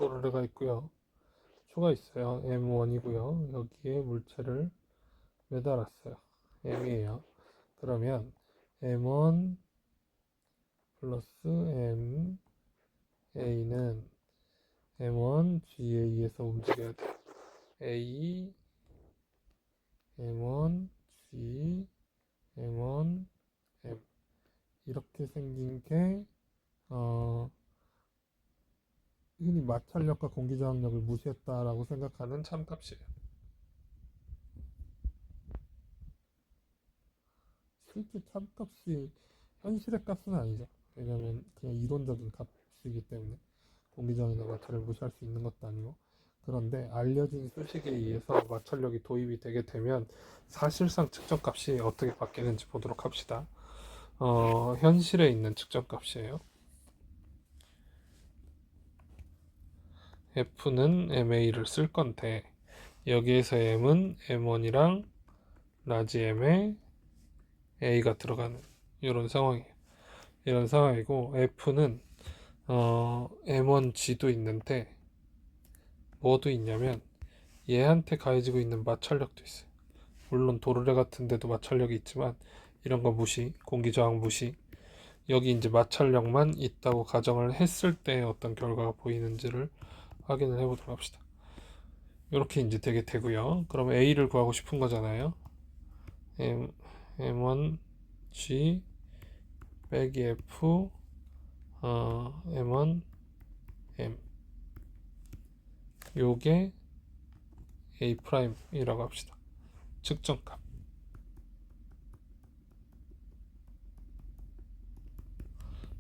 도르래가 있고요. 초가 있어요. M1이고요. 여기에 물체를 매달았어요. M이에요. 그러면 M1 플러스 M A는 M1 GA에서 움직여야 돼요. A M1 G M1 M 이렇게 생긴 게 흔히 마찰력과 공기저항력을 무시했다라고 생각하는 참값이에요. 실제 참값이 현실의 값은 아니죠. 왜냐면 그냥 이론적인 값이기 때문에 공기저항이나 마찰을 무시할 수 있는 것도 아니고. 그런데 알려진 수식에 의해서 마찰력이 도입이 되게 되면 사실상 측정값이 어떻게 바뀌는지 보도록 합시다. 현실에 있는 측정값이에요. F는 MA를 쓸 건데 여기에서 M은 M1이랑 라지 M에 A가 들어가는 이런 상황이에요. 이런 상황이고 F는 M1G도 있는데 뭐도 있냐면 얘한테 가해지고 있는 마찰력도 있어요. 물론 도르래 같은 데도 마찰력이 있지만 이런 거 무시, 공기저항 무시. 여기 이제 마찰력만 있다고 가정을 했을 때 어떤 결과가 보이는지를 확인을 해보도록 합시다. 이렇게 이제 되게 되고요. 그럼 A를 구하고 싶은 거잖아요. M1G 빼기 F M1 M 요게 A'이라고 합시다. 측정값.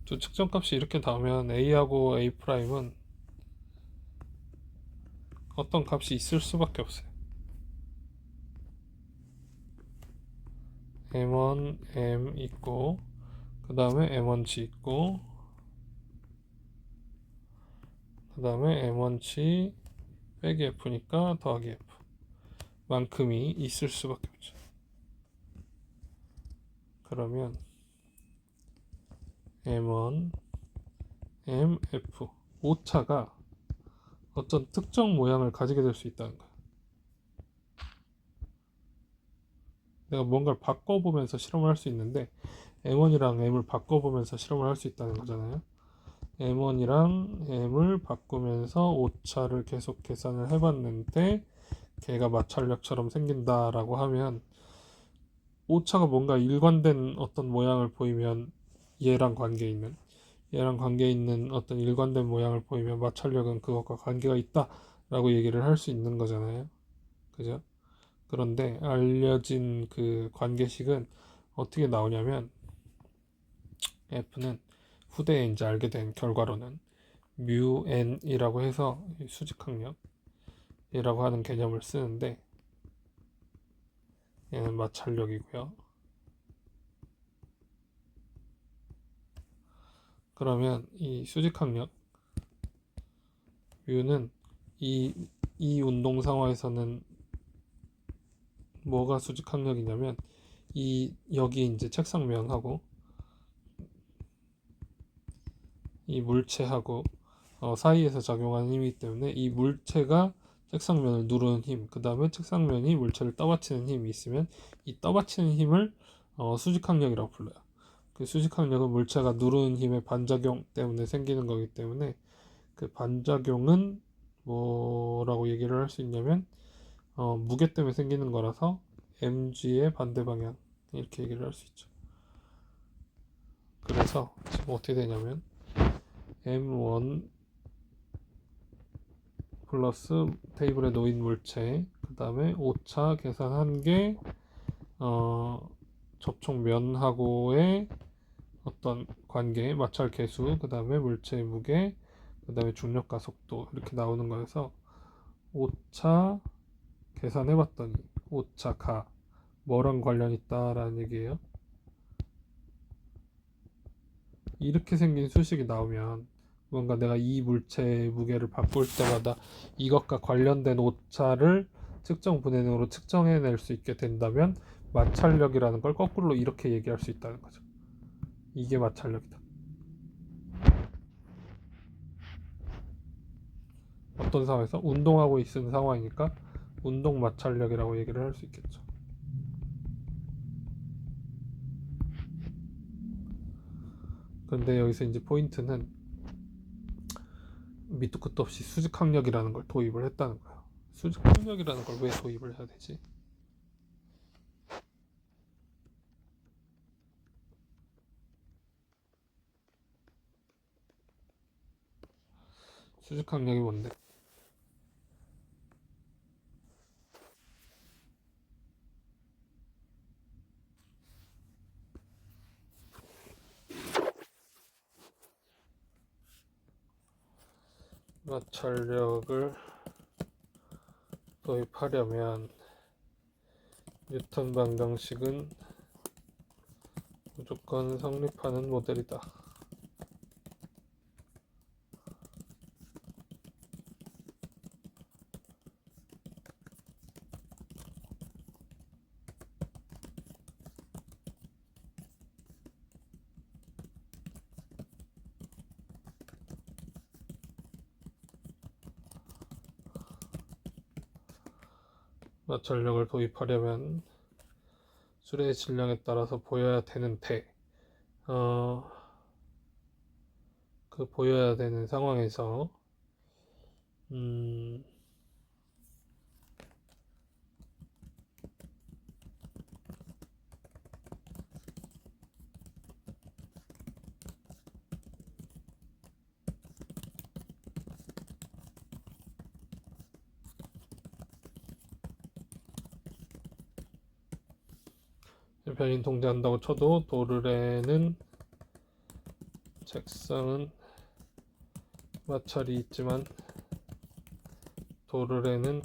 두 측정값이 이렇게 나오면 A하고 A'은 어떤 값이 있을 수밖에 없어요. M1 M 있고 그 다음에 M1G 있고 그 다음에 M1G 빼기 F니까 더하기 F 만큼이 있을 수밖에 없죠. 그러면 M1 MF 오차가 어떤 특정 모양을 가지게 될 수 있다는 거야. 내가 뭔가를 바꿔보면서 실험을 할 수 있는데 M1이랑 M을 바꿔보면서 실험을 할 수 있다는 거잖아요. M1이랑 M을 바꾸면서 오차를 계속 계산을 해봤는데 걔가 마찰력처럼 생긴다라고 하면 오차가 뭔가 일관된 어떤 모양을 보이면 얘랑 관계 있는 어떤 일관된 모양을 보이면 마찰력은 그것과 관계가 있다라고 얘기를 할 수 있는 거잖아요. 그죠? 그런데 알려진 그 관계식은 어떻게 나오냐면 F는 후대에 이제 알게 된 결과로는 뮤 n이라고 해서 수직항력이라고 하는 개념을 쓰는데 얘는 마찰력이고요. 그러면 이 수직항력 뮤는 이 운동 상황에서는 뭐가 수직항력이냐면 여기 이제 책상면하고 이 물체하고 사이에서 작용하는 힘이기 때문에 이 물체가 책상면을 누르는 힘, 그 다음에 책상면이 물체를 떠받치는 힘이 있으면 이 떠받치는 힘을 수직항력이라고 불러요. 그 수직항력은 물체가 누르는 힘의 반작용 때문에 생기는 거기 때문에 그 반작용은 뭐라고 얘기를 할 수 있냐면 무게 때문에 생기는 거라서 mg의 반대 방향 이렇게 얘기를 할 수 있죠. 그래서 지금 어떻게 되냐면 m1 플러스 테이블에 놓인 물체 그 다음에 오차 계산한 게 접촉면하고의 어떤 관계 마찰 계수 그 다음에 물체의 무게 그 다음에 중력과 속도 이렇게 나오는 거여서 오차 계산해 봤더니 오차가 뭐랑 관련 있다라는 얘기예요. 이렇게 생긴 수식이 나오면 뭔가 내가 이 물체의 무게를 바꿀 때마다 이것과 관련된 오차를 측정 분해능으로 측정해낼 수 있게 된다면 마찰력이라는 걸 거꾸로 이렇게 얘기할 수 있다는 거죠. 이게 마찰력이다. 어떤 상황에서 운동하고 있는 상황이니까 운동 마찰력이라고 얘기를 할 수 있겠죠. 그런데 여기서 이제 포인트는 밑도 끝도 없이 수직항력이라는 걸 도입을 했다는 거예요. 수직항력이라는 걸 왜 도입을 해야 되지? 수직항력이 뭔데? 마찰력을 도입하려면 뉴턴 방정식은 무조건 성립하는 모델이다. 마찰력을 도입하려면 술의 질량에 따라서 보여야 되는데 그 보여야 되는 상황에서 음, 변인 통제한다고 쳐도 도르래는 책상은 마찰이 있지만 도르래는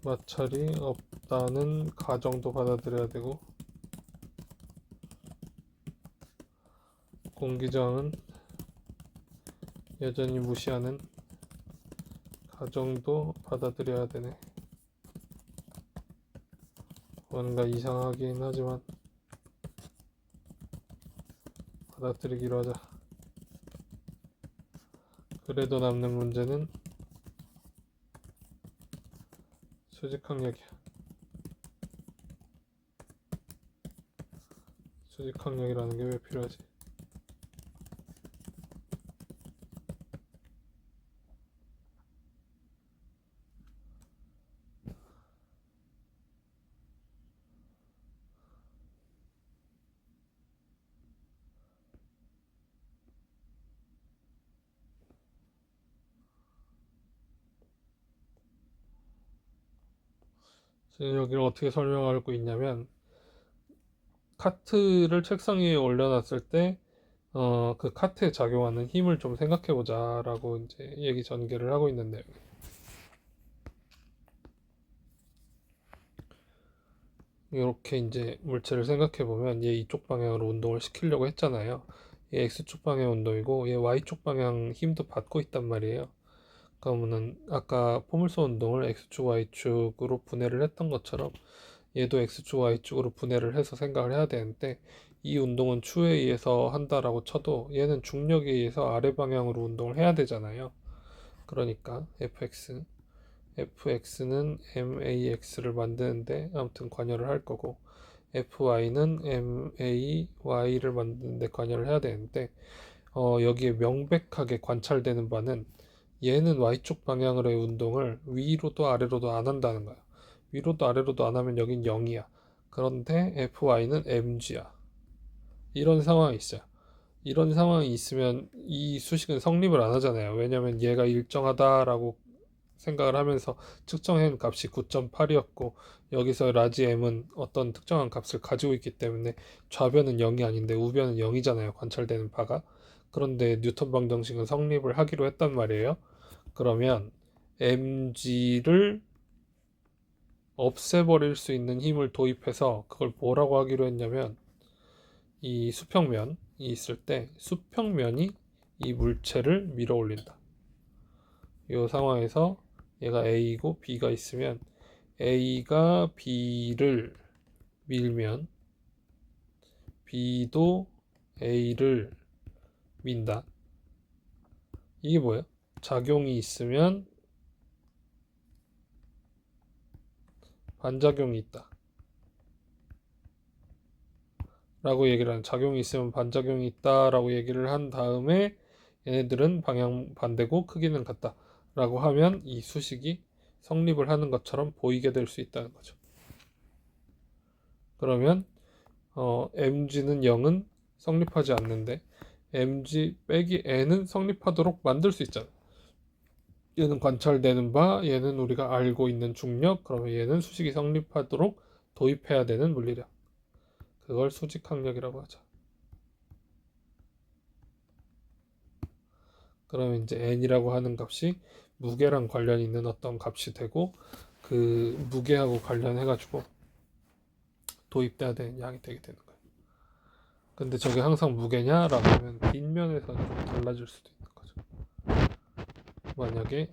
마찰이 없다는 가정도 받아들여야 되고 공기저항은 여전히 무시하는 가정도 받아들여야 되네. 뭔가 이상하긴 하지만 받아들이기로 하자. 그래도 남는 문제는 수직항력이야. 수직항력이라는 게 왜 필요하지? 여기를 어떻게 설명하고 있냐면 카트를 책상 위에 올려놨을 때 그 카트에 작용하는 힘을 좀 생각해보자 라고 이제 얘기 전개를 하고 있는데요. 이렇게 이제 물체를 생각해보면 얘 이쪽 방향으로 운동을 시키려고 했잖아요. 얘 X축 방향 운동이고 얘 Y축 방향 힘도 받고 있단 말이에요. 그러면은 아까 포물선 운동을 X축 Y축으로 분해를 했던 것처럼 얘도 X축 Y축으로 분해를 해서 생각을 해야 되는데 이 운동은 추에 의해서 한다라고 쳐도 얘는 중력에 의해서 아래 방향으로 운동을 해야 되잖아요. 그러니까 fx는 max를 만드는데 아무튼 관여를 할 거고 fy는 may를 만드는데 관여를 해야 되는데 여기에 명백하게 관찰되는 바는 얘는 y축 방향으로의 운동을 위로도 아래로도 안 한다는 거야. 위로도 아래로도 안 하면 여긴 0이야. 그런데 fy는 mg야. 이런 상황이 있어요. 이런 상황이 있으면 이 수식은 성립을 안 하잖아요. 왜냐면 얘가 일정하다라고 생각을 하면서 측정한 값이 9.8이었고 여기서 라지 m은 어떤 특정한 값을 가지고 있기 때문에 좌변은 0이 아닌데 우변은 0이잖아요. 관찰되는 바가. 그런데 뉴턴 방정식은 성립을 하기로 했단 말이에요. 그러면 mg를 없애버릴 수 있는 힘을 도입해서 그걸 뭐라고 하기로 했냐면 이 수평면이 있을 때 수평면이 이 물체를 밀어 올린다. 이 상황에서 얘가 A이고 B가 있으면 A가 B를 밀면 B도 A를 민다. 이게 뭐예요? 작용이 있으면 반작용이 있다 라고 얘기를 하는, 작용이 있으면 반작용이 있다 라고 얘기를 한 다음에 얘네들은 방향 반대고 크기는 같다 라고 하면 이 수식이 성립을 하는 것처럼 보이게 될 수 있다는 거죠. 그러면 mg는 0은 성립하지 않는데 mg 빼기 n은 성립하도록 만들 수 있잖아. 얘는 관찰되는 바, 얘는 우리가 알고 있는 중력, 그러면 얘는 수식이 성립하도록 도입해야 되는 물리력. 그걸 수직항력이라고 하죠. 그러면 이제 n이라고 하는 값이 무게랑 관련 있는 어떤 값이 되고, 그 무게하고 관련해가지고 도입돼야 되는 양이 되게 되는 거예요. 근데 저게 항상 무게냐라고 하면 빗면에서는 좀 달라질 수도 있는 거죠. 만약에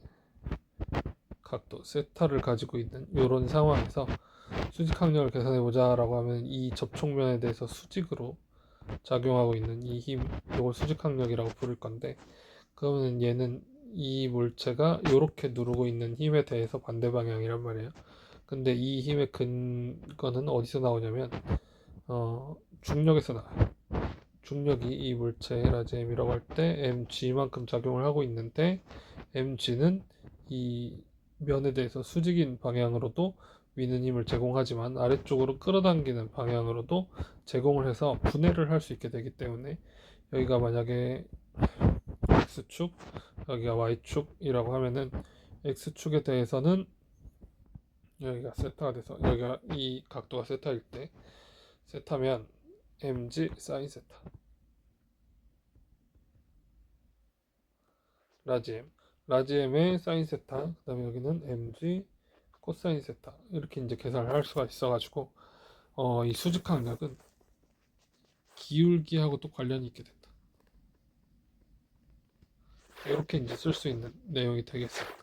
각도 세타를 가지고 있는 이런 상황에서 수직항력을 계산해보자 라고 하면 이 접촉면에 대해서 수직으로 작용하고 있는 이 힘, 이걸 수직항력이라고 부를 건데, 그러면 얘는 이 물체가 이렇게 누르고 있는 힘에 대해서 반대 방향이란 말이에요. 근데 이 힘의 근거는 어디서 나오냐면 중력에서 나와요. 중력이 이 물체의 라지 m이라고 할 때 mg만큼 작용을 하고 있는데, mg는 이 면에 대해서 수직인 방향으로도 위는 힘을 제공하지만 아래쪽으로 끌어당기는 방향으로도 제공을 해서 분해를 할 수 있게 되기 때문에, 여기가 만약에 x축, 여기가 y축이라고 하면은 x축에 대해서는 여기가 세타가 돼서, 여기가 이 각도가 세타일 때, 세타면 mg sin 세타 라지 m, 라지 m의 sin 세타, 그 다음에 여기는 mg 코사인 세타, 이렇게 이제 계산을 할 수가 있어가지고 이 수직항력은 기울기하고 또 관련이 있게 된다. 이렇게 이제 쓸 수 있는 내용이 되겠습니다.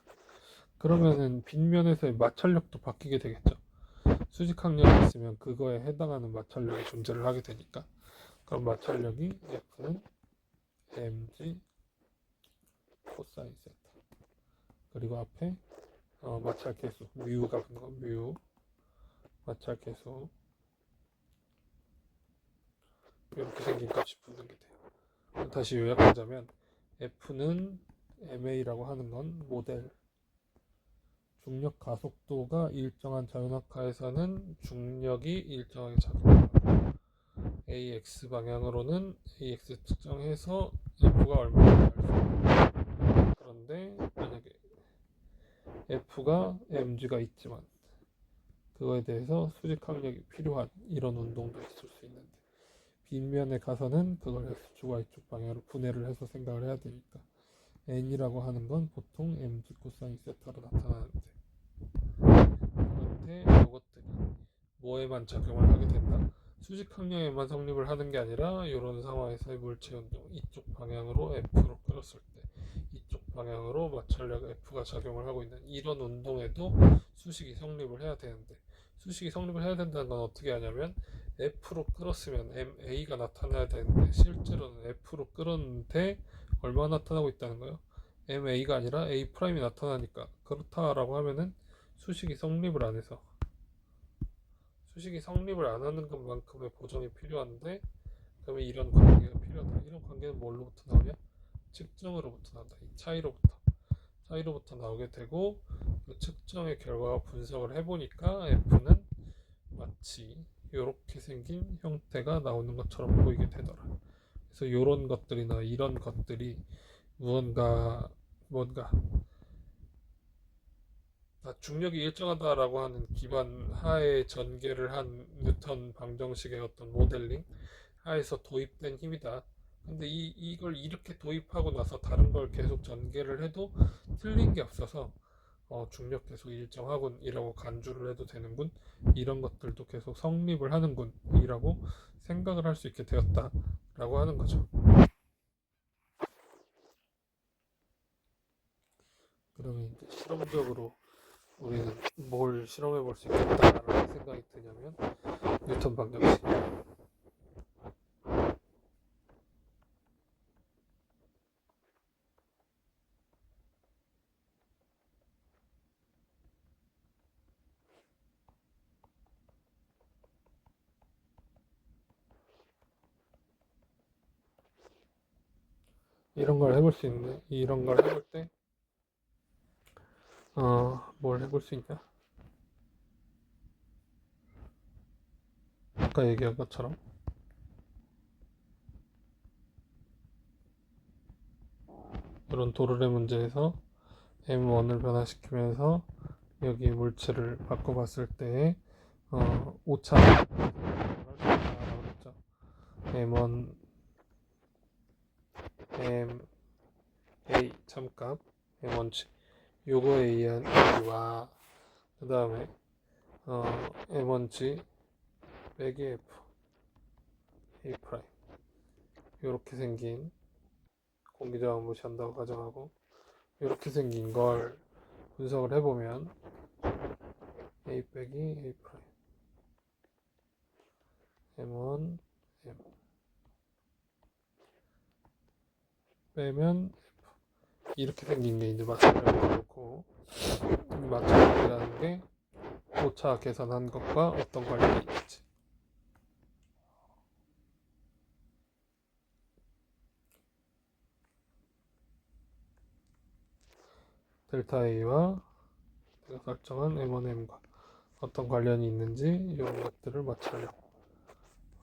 그러면은 빗면에서의 마찰력도 바뀌게 되겠죠. 수직항력이 있으면 그거에 해당하는 마찰력이 존재를 하게 되니까, 그럼 마찰력이 F는 mg 코사인 세타, 그리고 앞에 마찰 계수 뮤가 붙는 거, 뮤 마찰 계수, 이렇게 생긴 값이 붙는 게 돼요. 다시 요약하자면 F는 ma라고 하는 건 모델 중력 가속도가 일정한 자연학하에서는 중력이 일정하게 작용합니다. AX 방향으로는 AX 측정해서 F가 얼마인지 알 수 있습니다. 그런데 만약에 F가 mg가 있지만 그거에 대해서 수직항력이 필요한 이런 운동도 있을 수 있는데, 빗면에 가서는 그걸 X축, Y축 방향으로 분해를 해서 생각을 해야 되니까 n이라고 하는 건 보통 mg 코사인 세타로 나타나는데, 그런데 이것들이 뭐에만 작용을 하게 된다? 수직항력에만 성립을 하는 게 아니라 이런 상황에서의 물체 운동, 이쪽 방향으로 F로 끌었을 때 이쪽 방향으로 마찰력 F가 작용을 하고 있는 이런 운동에도 수식이 성립을 해야 되는데, 수식이 성립을 해야 된다는 건 어떻게 하냐면 F로 끌었으면 MA가 나타나야 되는데, 실제로는 F로 끌었는데 얼마나 나타나고 있다는 거예요? MA가 아니라 A'이 나타나니까, 그렇다라고 하면은 수식이 성립을 안 해서, 수식이 성립을 안 하는 것만큼의 보정이 필요한데, 그러면 이런 관계가 필요하다. 이런 관계는 뭘로부터 나오냐? 측정으로부터 나온다. 이 차이로부터 나오게 되고, 그 측정의 결과와 분석을 해보니까 F는 마치 이렇게 생긴 형태가 나오는 것처럼 보이게 되더라. 그래서 이런 것들이나 이런 것들이 뭔가 중력이 일정하다라고 하는 기반 하에 전개를 한 뉴턴 방정식의 어떤 모델링 하에서 도입된 힘이다. 근데 이걸 이렇게 도입하고 나서 다른 걸 계속 전개를 해도 틀린 게 없어서 중력 계속 일정하군 이라고 간주를 해도 되는군, 이런 것들도 계속 성립을 하는군 이라고 생각을 할 수 있게 되었다 라고 하는 거죠. 그러면 이제 실험적으로 우리는 뭘 실험해 볼 수 있겠다라는 생각이 드냐면, 뉴턴 방정식, 이런 걸 해볼 수 있는데 이런 걸 해볼 때 뭘 해볼 수 있냐? 아까 얘기한 것처럼 이런 도르래 문제에서 M1을 변화시키면서 여기 물체를 바꿔봤을 때 오차 그랬죠. M1 M A 참값 M1치 요거에 의한 A와 그 다음에 M1G 빼기 F A 프라임 이렇게 생긴 공기저항 무시한다고 가정하고 이렇게 생긴 걸 분석을 해보면 A 빼기 A 프라임 M1 M 빼면 이렇게 생긴 게 이제 마찰력이고 마찰력이라는 게 오차 계산한 것과 어떤 관련이 있지. 델타 A와 내가 설정한 M1M과 어떤 관련이 있는지 이런 것들을 마찰력,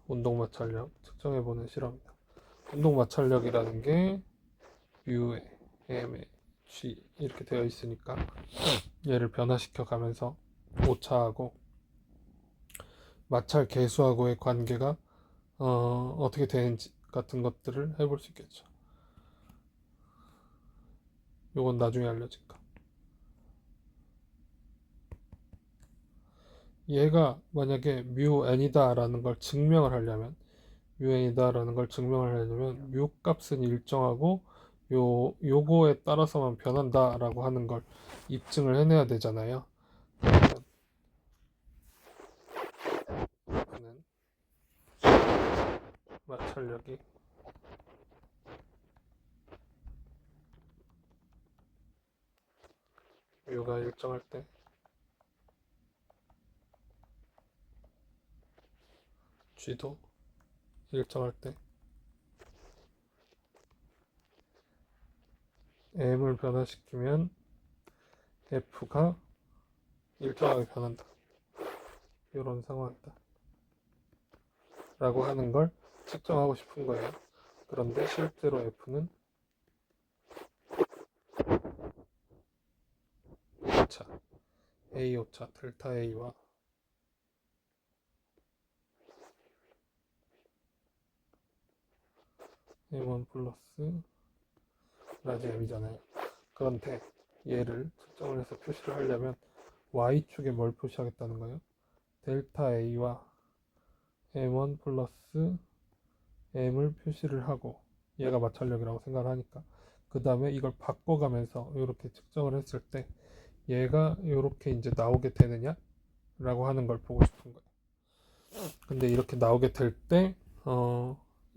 운동 마찰력 측정해보는 실험이다. 운동 마찰력이라는 게 U에 M에 G 이렇게 되어 있으니까 얘를 변화시켜 가면서 오차하고 마찰 계수하고의 관계가 어떻게 되는지 같은 것들을 해볼 수 있겠죠. 요건 나중에 알려질까. 얘가 만약에 μn이다 라는 걸 증명을 하려면 μn이다 라는 걸 증명을 하려면 μ 값은 일정하고 요거에 따라서만 변한다 라고 하는 걸 입증을 해내야 되잖아요. 그러면 F는 마찰력이 뮤가 일정할 때 G도 일정할 때 M을 변화시키면 F가 일정하게 변한다. 이런 상황이다. 라고 하는 걸 측정하고 싶은 거예요. 그런데 실제로 F는 오차, A 오차, 델타 A와 M1 플러스 라지 M이잖아요. 그런데 얘를 측정을 해서 표시를 하려면 Y축에 뭘 표시하겠다는 거예요? 델타 A와 M1 플러스 M을 표시를 하고 얘가 마찰력이라고 생각을 하니까 그 다음에 이걸 바꿔가면서 이렇게 측정을 했을 때 얘가 이렇게 이제 나오게 되느냐 라고 하는 걸 보고 싶은 거예요. 근데 이렇게 나오게 될 때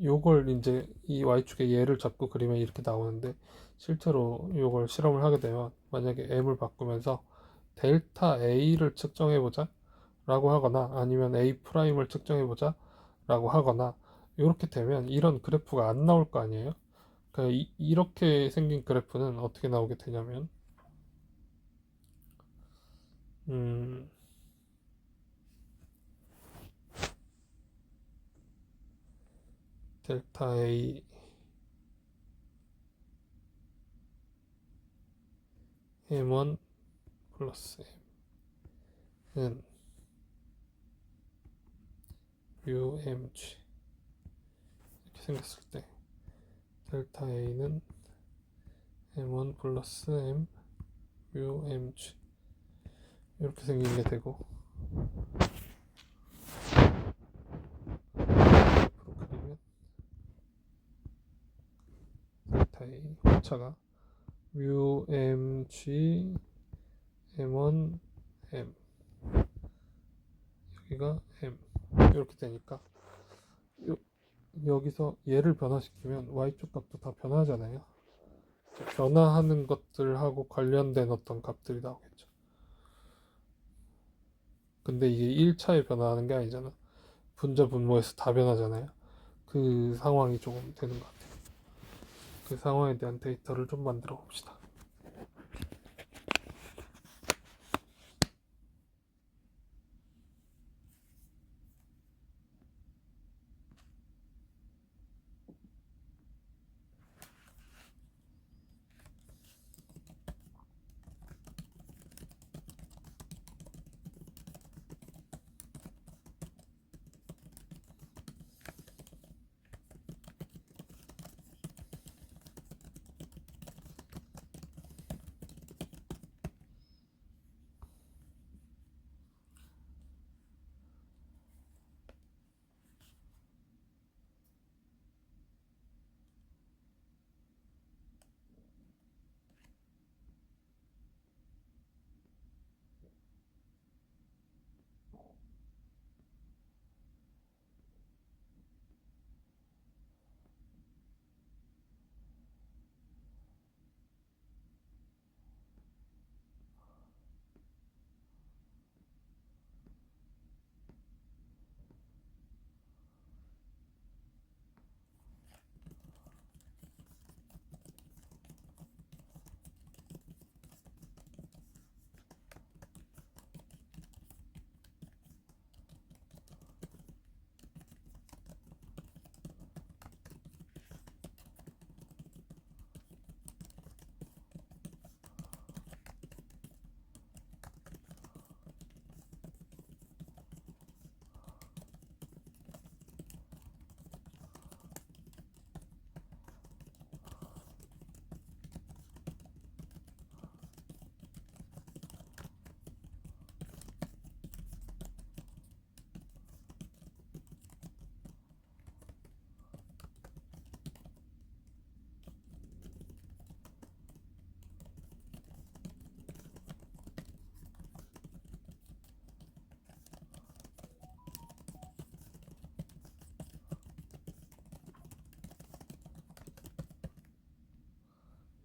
요걸 이제 이 Y축에 얘를 잡고 그리면 이렇게 나오는데 실제로 요걸 실험을 하게 되면 만약에 M을 바꾸면서 델타 A를 측정해 보자 라고 하거나 아니면 A 프라임을 측정해 보자 라고 하거나 이렇게 되면 이런 그래프가 안 나올 거 아니에요. 그러니까 이렇게 생긴 그래프는 어떻게 나오게 되냐면 음, 델타 A M1 플러스 M은 UMG 이렇게 생겼을 때 델타 A는 M1 플러스 M UMG 이렇게 생긴 게 되고 앞으로 그리면 델타 A 호차가 UMG M1 M 여기가 M 이렇게 되니까 여기서 얘를 변화시키면 Y축 값도 다 변하잖아요. 변화하는 것들하고 관련된 어떤 값들이 나오겠죠. 근데 이게 1차에 변화하는 게 아니잖아. 분자 분모에서 다 변하잖아요. 그 상황이 조금 되는 것 같아요. 그 상황에 대한 데이터를 좀 만들어 봅시다.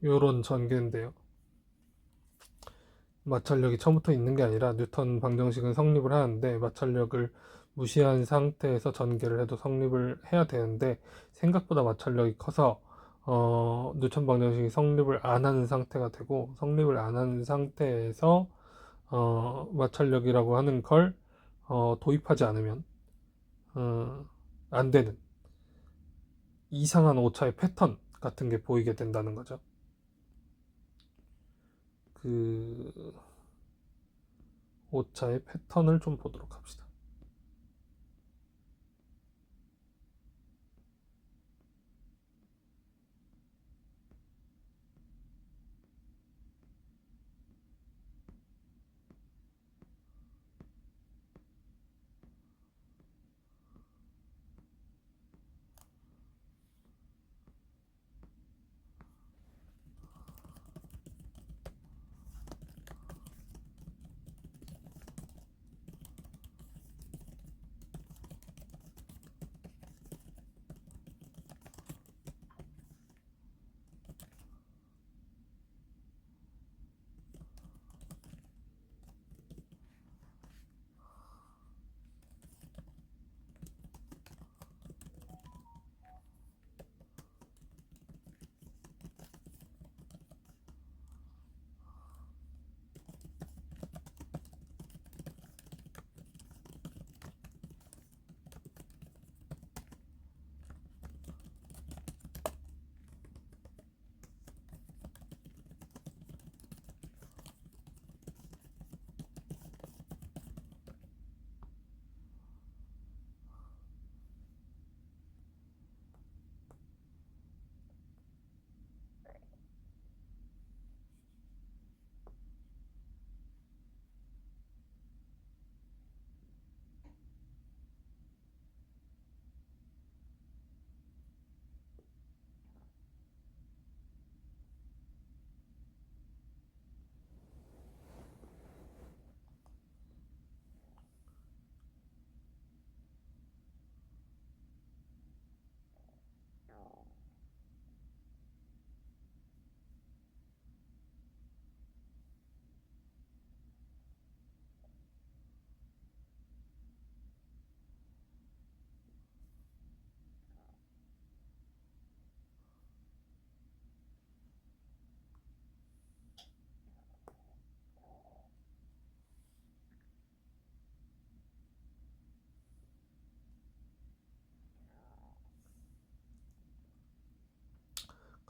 요런 전개인데요. 마찰력이 처음부터 있는 게 아니라 뉴턴 방정식은 성립을 하는데 마찰력을 무시한 상태에서 전개를 해도 성립을 해야 되는데 생각보다 마찰력이 커서 뉴턴 방정식이 성립을 안 하는 상태가 되고 성립을 안 하는 상태에서 마찰력이라고 하는 걸 도입하지 않으면 안 되는 이상한 오차의 패턴 같은 게 보이게 된다는 거죠. 그 오차의 패턴을 좀 보도록 합시다.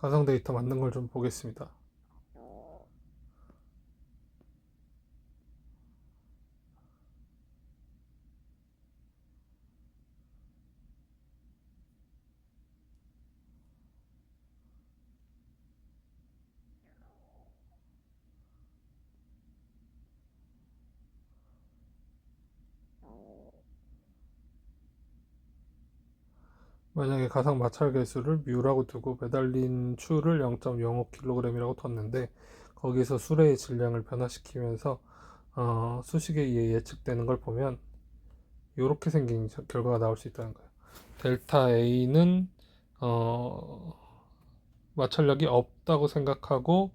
가상 데이터 만든 걸 좀 보겠습니다. 만약에 가상 마찰 개수를 뮤라고 두고 매달린 추를 0.05kg이라고 뒀는데 거기서 수레의 질량을 변화시키면서 수식에 의해 예측되는 걸 보면 이렇게 생긴 결과가 나올 수 있다는 거예요. 델타 A는 마찰력이 없다고 생각하고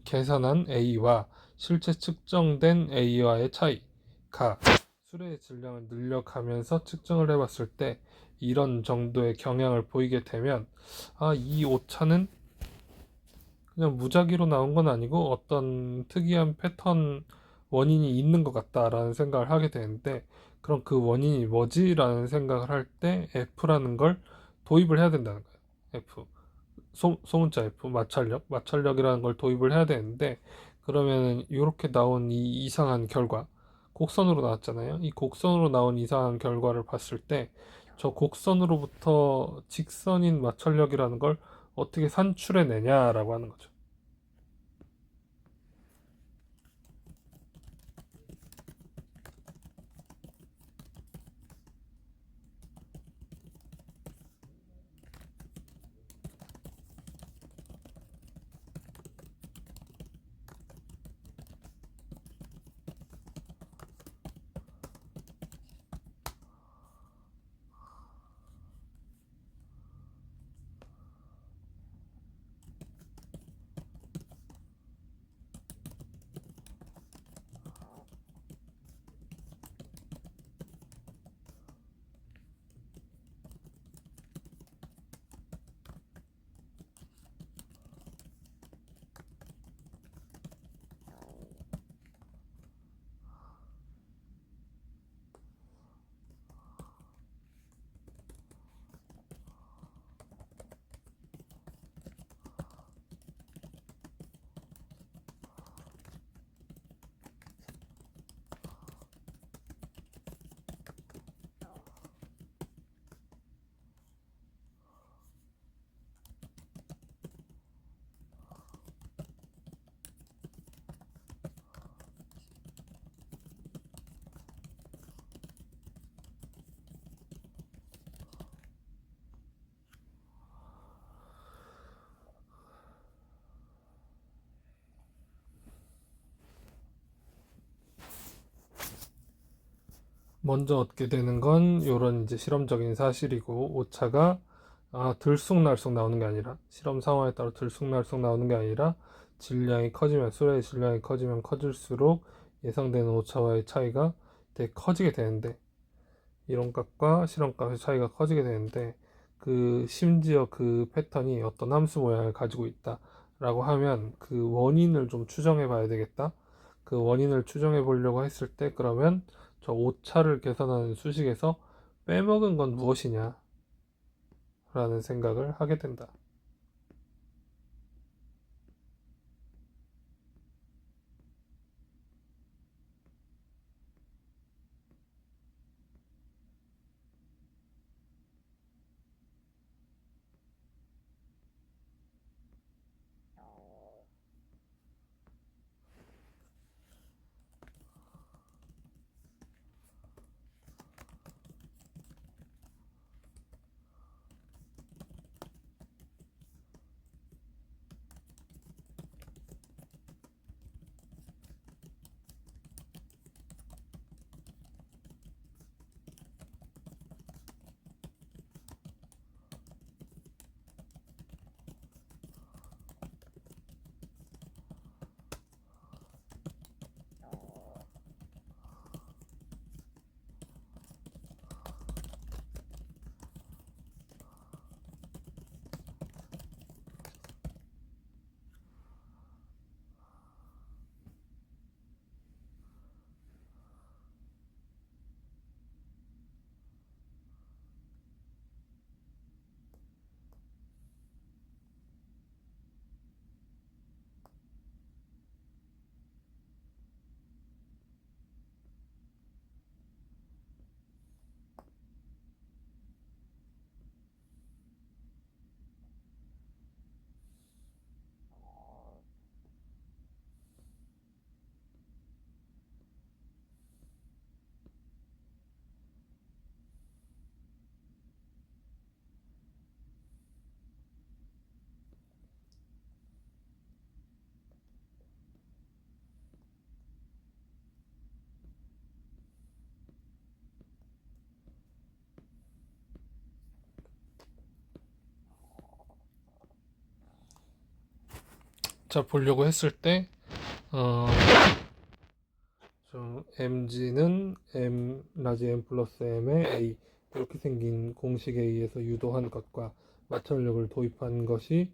계산한 A와 실제 측정된 A와의 차이가 수레의 질량을 늘려가면서 측정을 해봤을 때 이런 정도의 경향을 보이게 되면 이 오차는 그냥 무작위로 나온 건 아니고 어떤 특이한 패턴 원인이 있는 것 같다라는 생각을 하게 되는데, 그럼 그 원인이 뭐지라는 생각을 할 때 F라는 걸 도입을 해야 된다는 거예요. F 소문자 F 마찰력이라는 걸 도입을 해야 되는데, 그러면은 이렇게 나온 이 이상한 결과, 곡선으로 나왔잖아요. 이 곡선으로 나온 이상한 결과를 봤을 때 저 곡선으로부터 직선인 마찰력이라는 걸 어떻게 산출해내냐라고 하는 거죠. 먼저 얻게 되는 건 이런 이제 실험적인 사실이고, 오차가 들쑥날쑥 나오는 게 아니라, 실험 상황에 따라 들쑥날쑥 나오는 게 아니라 질량이 커지면, 수레의 질량이 커지면 커질수록 예상되는 오차와의 차이가 되게 커지게 되는데, 이론값과 실험값의 차이가 커지게 되는데, 심지어 그 패턴이 어떤 함수 모양을 가지고 있다라고 하면 그 원인을 좀 추정해 봐야 되겠다. 그 원인을 추정해 보려고 했을 때, 그러면 저 오차를 계산하는 수식에서 빼먹은 건 무엇이냐 라는 생각을 하게 된다. 자, 보려고 했을 때 어, 좀 mg는 m 라지 m 플러스 m의 a 이렇게 생긴 공식에 의해서 유도한 것과 마찰력을 도입한 것이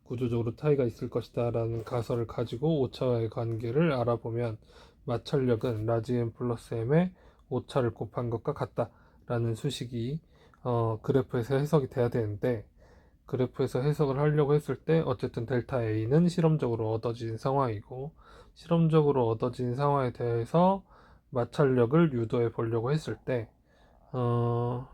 구조적으로 차이가 있을 것이다 라는 가설을 가지고 오차와의 관계를 알아보면 마찰력은 라지 m 플러스 m의 오차를 곱한 것과 같다 라는 수식이 그래프에서 해석이 돼야 되는데, 그래프에서 해석을 하려고 했을 때 어쨌든 델타 A는 실험적으로 얻어진 상황이고, 실험적으로 얻어진 상황에 대해서 마찰력을 유도해 보려고 했을 때 어,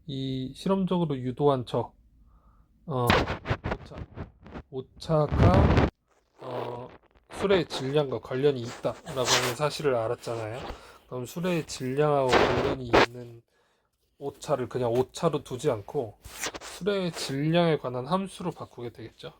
이 실험적으로 유도한 오차, 오차가 술의 질량과 관련이 있다라고 하는 사실을 알았잖아요. 그럼 술의 질량하고 관련이 있는 오차를 그냥 오차로 두지 않고 술의 질량에 관한 함수로 바꾸게 되겠죠.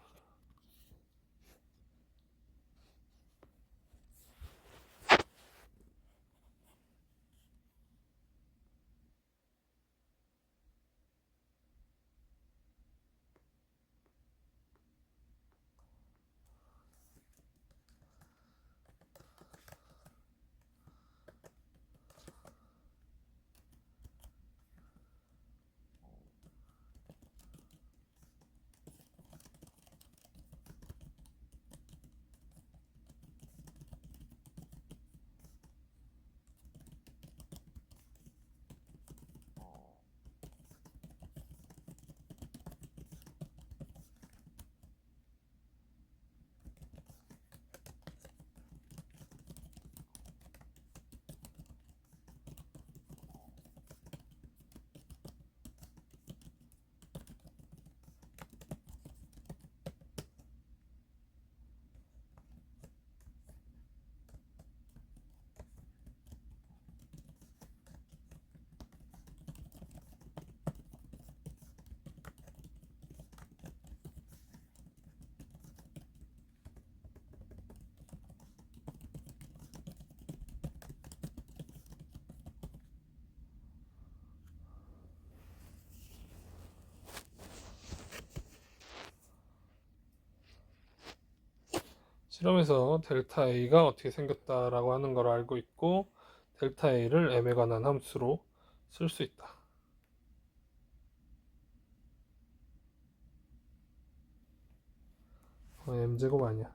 실험에서 델타 A가 어떻게 생겼다라고 하는 걸 알고 있고, 델타 A를 m에 관한 함수로 쓸 수 있다. m제곱 아니야.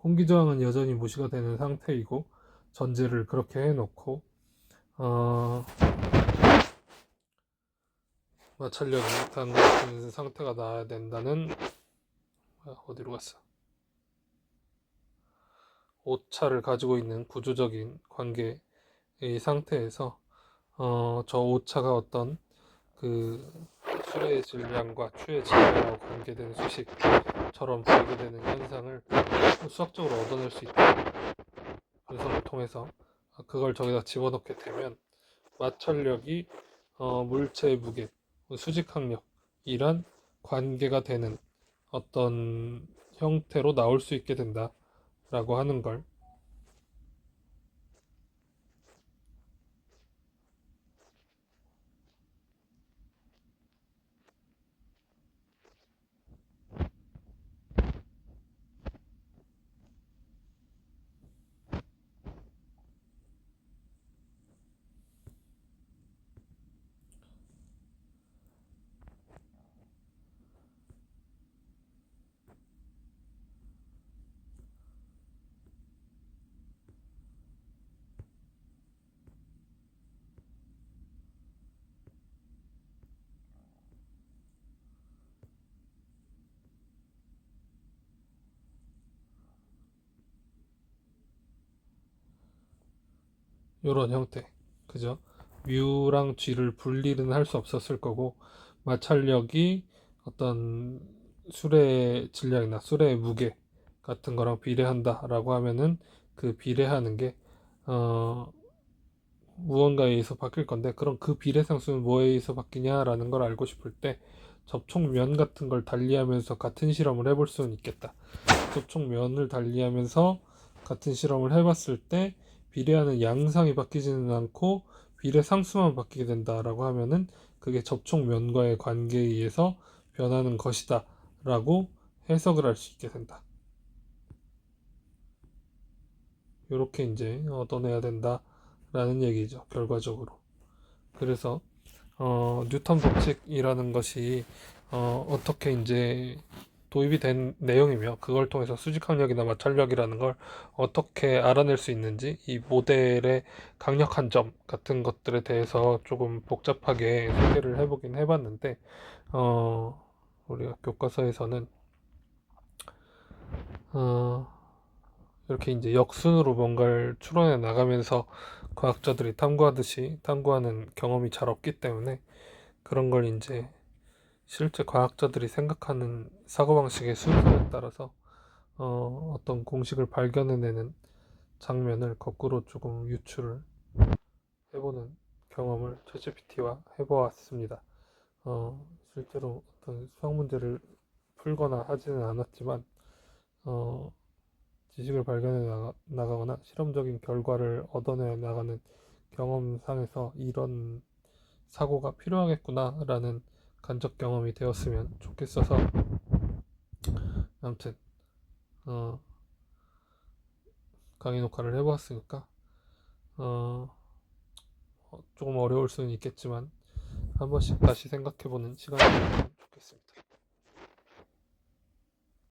홍기저항은 여전히 무시가 되는 상태이고 전제를 그렇게 해놓고 마찰력이 닿는 상태가 나야 된다는 어디로 갔어? 오차를 가지고 있는 구조적인 관계의 상태에서 저 오차가 어떤 그 술의 질량과 추의 질량과 관계된 수식처럼 보이게 되는 현상을 수학적으로 얻어낼 수 있다. 분석을 통해서 그걸 저기다 집어넣게 되면 마찰력이 물체의 무게, 수직항력이란 관계가 되는 어떤 형태로 나올 수 있게 된다라고 하는 걸 이런 형태, 그죠? 뮤랑 g를 분리는 할 수 없었을 거고 마찰력이 어떤 술의 질량이나 술의 무게 같은 거랑 비례한다라고 하면은 그 비례하는 게 어, 무언가에 의해서 바뀔 건데 그럼 그 비례상수는 뭐에 의해서 바뀌냐라는 걸 알고 싶을 때 접촉면 같은 걸 달리하면서 같은 실험을 해볼 수는 있겠다. 접촉면을 달리하면서 같은 실험을 해봤을 때 비례하는 양상이 바뀌지는 않고 비례상수만 바뀌게 된다라고 하면은 그게 접촉면과의 관계에 의해서 변하는 것이다 라고 해석을 할 수 있게 된다. 이렇게 이제 얻어내야 된다라는 얘기죠, 결과적으로. 그래서 뉴턴 법칙이라는 것이 떻게 이제 도입이 된 내용이며 그걸 통해서 수직항력이나 마찰력이라는 걸 어떻게 알아낼 수 있는지 이 모델의 강력한 점 같은 것들에 대해서 조금 복잡하게 소개를 해보긴 해봤는데 우리가 교과서에서는 어, 이렇게 이제 역순으로 뭔가를 추론해 나가면서 과학자들이 탐구하듯이 탐구하는 경험이 잘 없기 때문에 그런 걸 이제 실제 과학자들이 생각하는 사고방식의 순서에 따라서 어떤 공식을 발견해내는 장면을 거꾸로 조금 유출을 해보는 경험을 챗GPT와 해보았습니다. 실제로 어떤 수학 문제를 풀거나 하지는 않았지만 지식을 발견해 나가거나 실험적인 결과를 얻어내 나가는 경험상에서 이런 사고가 필요하겠구나라는 간접 경험이 되었으면 좋겠어서 아무튼 강의 녹화를 해보았으니까 조금 어려울 수는 있겠지만 한 번씩 다시 생각해보는 시간이 되면 좋겠습니다.